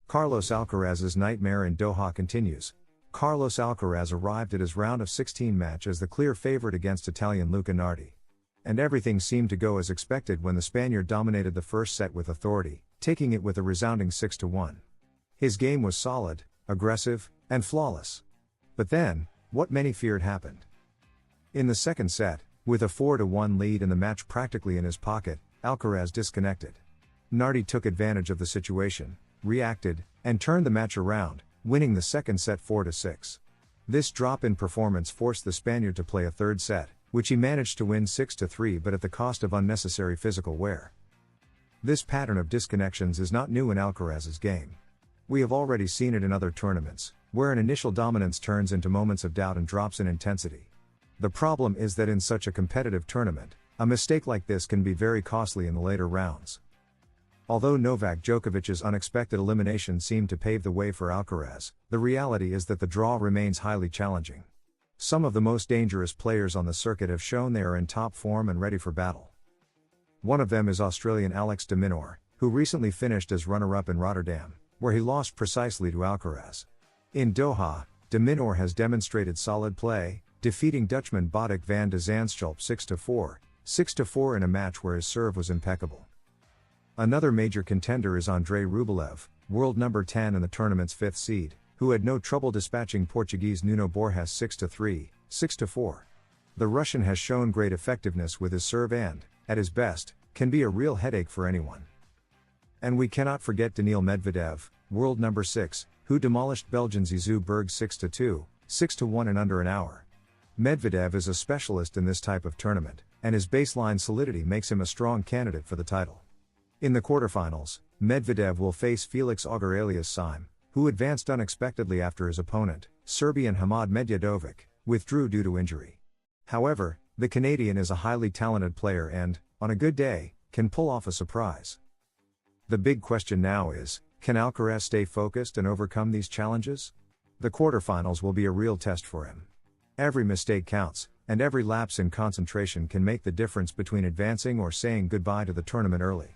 Carlos Alcaraz's nightmare in Doha continues. Carlos Alcaraz arrived at his round of 16 match as the clear favorite against Italian Luca Nardi. And everything seemed to go as expected when the Spaniard dominated the first set with authority, taking it with a resounding 6-1. His game was solid, aggressive, and flawless. But then, what many feared happened. In the second set, with a 4-1 lead and the match practically in his pocket, Alcaraz disconnected. Nardi took advantage of the situation, reacted, and turned the match around, winning the second set 4-6. This drop in performance forced the Spaniard to play a third set, which he managed to win 6-3 but at the cost of unnecessary physical wear. This pattern of disconnections is not new in Alcaraz's game. We have already seen it in other tournaments, where an initial dominance turns into moments of doubt and drops in intensity. The problem is that in such a competitive tournament, a mistake like this can be very costly in the later rounds. Although Novak Djokovic's unexpected elimination seemed to pave the way for Alcaraz, the reality is that the draw remains highly challenging. Some of the most dangerous players on the circuit have shown they are in top form and ready for battle. One of them is Australian Alex de Minaur, who recently finished as runner-up in Rotterdam, where he lost precisely to Alcaraz. In Doha, de Minaur has demonstrated solid play, defeating Dutchman Botic van de Zandschulp 6-4, 6-4 in a match where his serve was impeccable. Another major contender is Andrei Rublev, world number 10 and the tournament's fifth seed, who had no trouble dispatching Portuguese Nuno Borges 6-3, 6-4. The Russian has shown great effectiveness with his serve and, at his best, can be a real headache for anyone. And we cannot forget Daniil Medvedev, world number 6, who demolished Belgian Zizou Berg 6-2, 6-1 in under an hour. Medvedev is a specialist in this type of tournament, and his baseline solidity makes him a strong candidate for the title. In the quarterfinals, Medvedev will face Felix Auger-Aliassime, who advanced unexpectedly after his opponent, Serbian Hamad Medjadovic, withdrew due to injury. However, the Canadian is a highly talented player and, on a good day, can pull off a surprise. The big question now is, can Alcaraz stay focused and overcome these challenges? The quarterfinals will be a real test for him. Every mistake counts, and every lapse in concentration can make the difference between advancing or saying goodbye to the tournament early.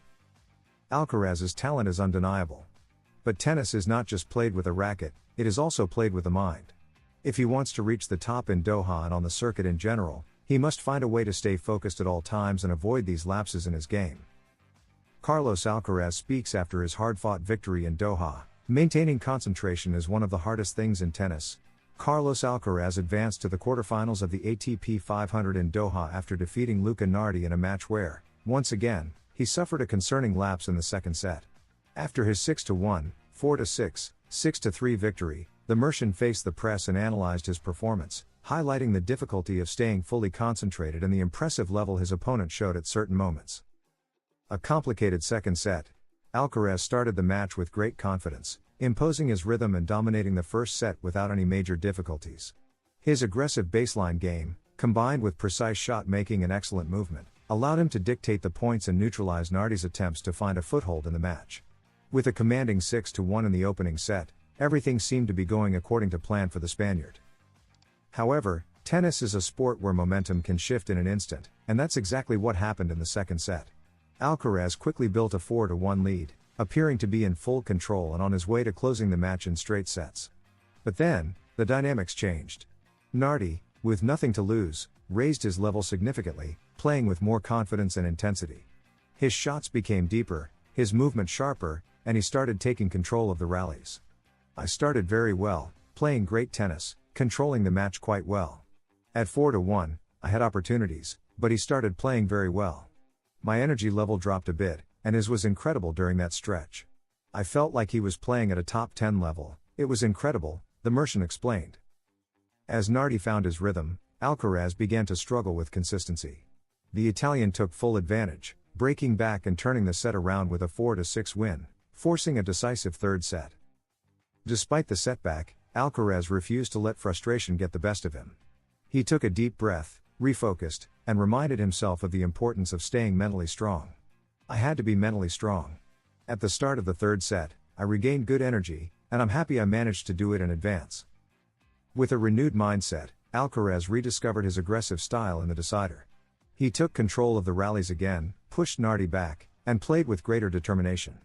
Alcaraz's talent is undeniable. But tennis is not just played with a racket, it is also played with the mind. If he wants to reach the top in Doha and on the circuit in general, he must find a way to stay focused at all times and avoid these lapses in his game. Carlos Alcaraz speaks after his hard-fought victory in Doha. Maintaining concentration is one of the hardest things in tennis. Carlos Alcaraz advanced to the quarterfinals of the ATP 500 in Doha after defeating Luca Nardi in a match where, once again, he suffered a concerning lapse in the second set. After his 6-1, 4-6, 6-3 victory, the Mercian faced the press and analyzed his performance, highlighting the difficulty of staying fully concentrated and the impressive level his opponent showed at certain moments. A complicated second set. Alcaraz started the match with great confidence, imposing his rhythm and dominating the first set without any major difficulties. His aggressive baseline game, combined with precise shot making and excellent movement, allowed him to dictate the points and neutralize Nardi's attempts to find a foothold in the match. With a commanding 6-1 in the opening set, everything seemed to be going according to plan for the Spaniard. However, tennis is a sport where momentum can shift in an instant, and that's exactly what happened in the second set. Alcaraz quickly built a 4-1 lead, appearing to be in full control and on his way to closing the match in straight sets. But then, the dynamics changed. Nardi, with nothing to lose, raised his level significantly, playing with more confidence and intensity. His shots became deeper, his movement sharper, and he started taking control of the rallies. I started very well, playing great tennis, controlling the match quite well. At 4-1, I had opportunities, but he started playing very well. My energy level dropped a bit, and his was incredible during that stretch. I felt like he was playing at a top 10 level, it was incredible, the Mercian explained. As Nardi found his rhythm, Alcaraz began to struggle with consistency. The Italian took full advantage, breaking back and turning the set around with a 4-6 win, forcing a decisive third set. Despite the setback, Alcaraz refused to let frustration get the best of him. He took a deep breath, refocused, and reminded himself of the importance of staying mentally strong. I had to be mentally strong. At the start of the third set, I regained good energy, and I'm happy I managed to do it in advance. With a renewed mindset, Alcaraz rediscovered his aggressive style in the decider. He took control of the rallies again, pushed Nardi back, and played with greater determination.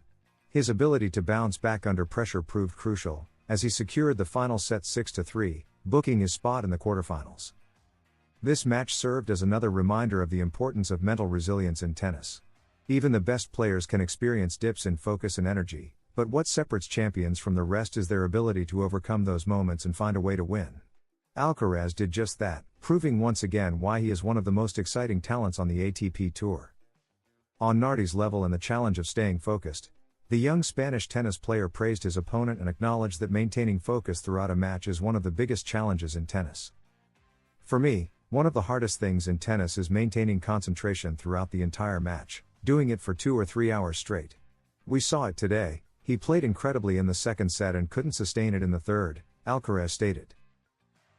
His ability to bounce back under pressure proved crucial, as he secured the final set 6-3, booking his spot in the quarterfinals. This match served as another reminder of the importance of mental resilience in tennis. Even the best players can experience dips in focus and energy, but what separates champions from the rest is their ability to overcome those moments and find a way to win. Alcaraz did just that, proving once again why he is one of the most exciting talents on the ATP Tour. On Nardi's level and the challenge of staying focused, the young Spanish tennis player praised his opponent and acknowledged that maintaining focus throughout a match is one of the biggest challenges in tennis. For me, one of the hardest things in tennis is maintaining concentration throughout the entire match, doing it for 2 or 3 hours straight. We saw it today. He played incredibly in the second set and couldn't sustain it in the third, Alcaraz stated.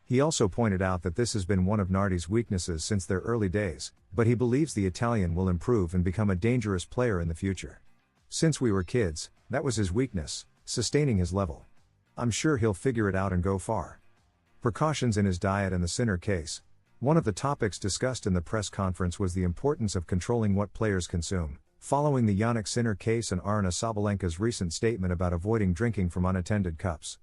He also pointed out that this has been one of Nardi's weaknesses since their early days, but he believes the Italian will improve and become a dangerous player in the future. Since we were kids, that was his weakness, sustaining his level. I'm sure he'll figure it out and go far. Precautions in his diet and the Sinner case. One of the topics discussed in the press conference was the importance of controlling what players consume, following the Yannick Sinner case and Aryna Sabalenka's recent statement about avoiding drinking from unattended cups.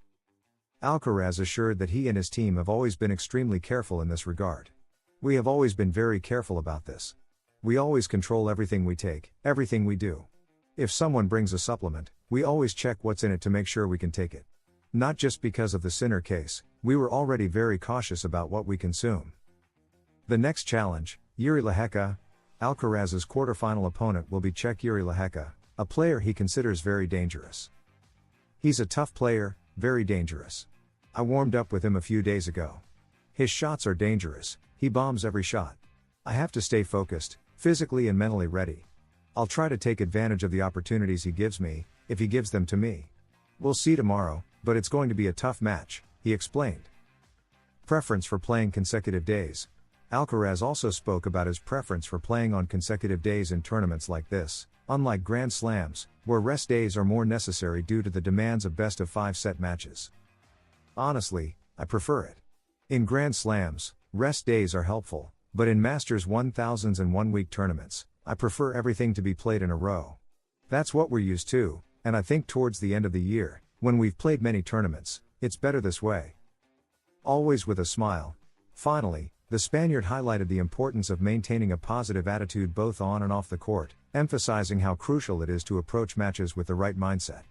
Alcaraz assured that he and his team have always been extremely careful in this regard. We have always been very careful about this. We always control everything we take, everything we do. If someone brings a supplement, we always check what's in it to make sure we can take it. Not just because of the Sinner case, we were already very cautious about what we consume. The next challenge, Jiri Lehecka. Alcaraz's quarterfinal opponent will be Czech Jiri Lehecka, a player he considers very dangerous. He's a tough player, very dangerous. I warmed up with him a few days ago. His shots are dangerous, he bombs every shot. I have to stay focused, physically and mentally ready. I'll try to take advantage of the opportunities he gives me, if he gives them to me. We'll see tomorrow, but it's going to be a tough match, he explained. Preference for playing consecutive days. Alcaraz also spoke about his preference for playing on consecutive days in tournaments like this, unlike Grand Slams, where rest days are more necessary due to the demands of best-of-5 set matches. Honestly, I prefer it. In Grand Slams, rest days are helpful, but in Masters 1000s and 1-week tournaments, I prefer everything to be played in a row. That's what we're used to, and I think towards the end of the year, when we've played many tournaments, it's better this way. Always with a smile. Finally, the Spaniard highlighted the importance of maintaining a positive attitude both on and off the court, emphasizing how crucial it is to approach matches with the right mindset.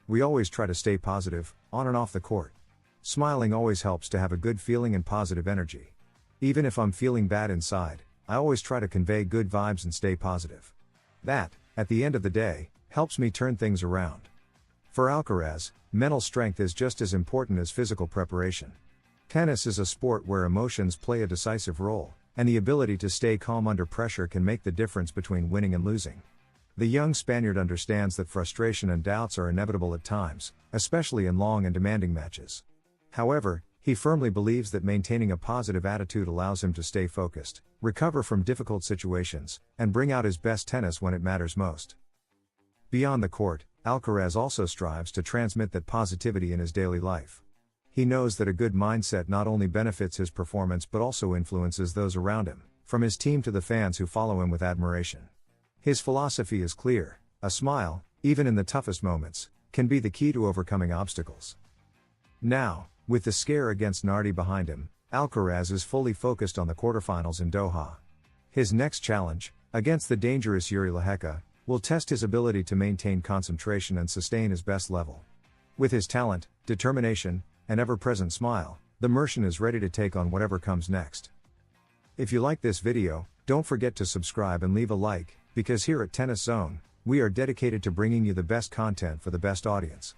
We always try to stay positive, on and off the court. Smiling always helps to have a good feeling and positive energy. Even if I'm feeling bad inside, I always try to convey good vibes and stay positive. That, at the end of the day, helps me turn things around. For Alcaraz, mental strength is just as important as physical preparation. Tennis is a sport where emotions play a decisive role, and the ability to stay calm under pressure can make the difference between winning and losing. The young Spaniard understands that frustration and doubts are inevitable at times, especially in long and demanding matches. However, he firmly believes that maintaining a positive attitude allows him to stay focused, recover from difficult situations, and bring out his best tennis when it matters most. Beyond the court, Alcaraz also strives to transmit that positivity in his daily life. He knows that a good mindset not only benefits his performance but also influences those around him, from his team to the fans who follow him with admiration. His philosophy is clear: a smile, even in the toughest moments, can be the key to overcoming obstacles. Now, with the scare against Nardi behind him, Alcaraz is fully focused on the quarterfinals in Doha. His next challenge, against the dangerous Jiri Lehecka, will test his ability to maintain concentration and sustain his best level. With his talent, determination, and ever-present smile, the Mercian is ready to take on whatever comes next. If you like this video, don't forget to subscribe and leave a like, because here at Tennis Zone, we are dedicated to bringing you the best content for the best audience.